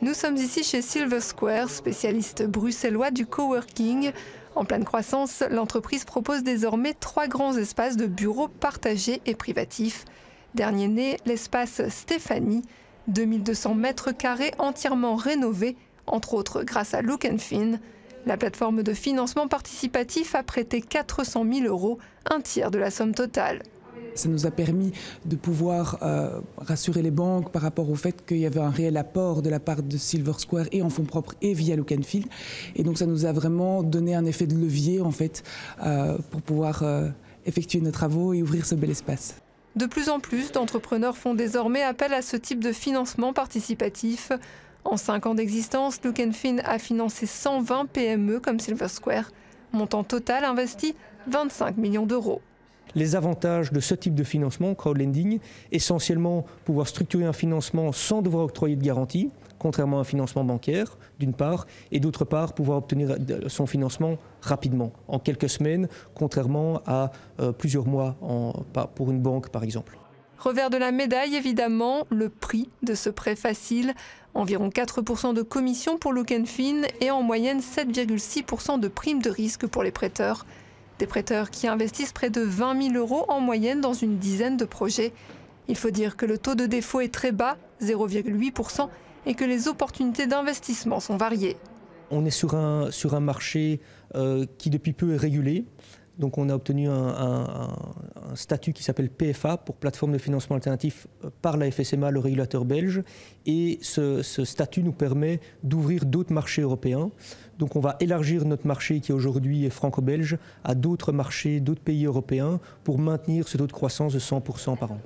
Nous sommes ici chez Silver Square, spécialiste bruxellois du coworking. En pleine croissance, l'entreprise propose désormais 3 grands espaces de bureaux partagés et privatifs. Dernier né, l'espace Stéphanie, 2200 mètres carrés entièrement rénovés, entre autres grâce à Look & Fin. La plateforme de financement participatif a prêté 400 000 €, un tiers de la somme totale. Ça nous a permis de pouvoir rassurer les banques par rapport au fait qu'il y avait un réel apport de la part de Silver Square et en fonds propres et via Look & Feel. Et donc ça nous a vraiment donné un effet de levier en fait pour pouvoir effectuer nos travaux et ouvrir ce bel espace. De plus en plus d'entrepreneurs font désormais appel à ce type de financement participatif. En 5 ans d'existence, Look & Fin a financé 120 PME comme Silver Square. Montant total investi 25 millions d'euros. Les avantages de ce type de financement, crowdlending, essentiellement pouvoir structurer un financement sans devoir octroyer de garantie, contrairement à un financement bancaire, d'une part, et d'autre part, pouvoir obtenir son financement rapidement, en quelques semaines, contrairement à plusieurs mois pour une banque, par exemple. Revers de la médaille, évidemment, le prix de ce prêt facile. Environ 4% de commission pour Look & Fin et en moyenne 7,6% de prime de risque pour les prêteurs. Des prêteurs qui investissent près de 20 000 € en moyenne dans une dizaine de projets. Il faut dire que le taux de défaut est très bas, 0,8%, et que les opportunités d'investissement sont variées. On est sur un marché qui depuis peu est régulé. Donc on a obtenu un statut qui s'appelle PFA, pour plateforme de financement alternatif, par la FSMA, le régulateur belge. Et ce statut nous permet d'ouvrir d'autres marchés européens. Donc on va élargir notre marché qui aujourd'hui est franco-belge à d'autres marchés, d'autres pays européens pour maintenir ce taux de croissance de 100% par an.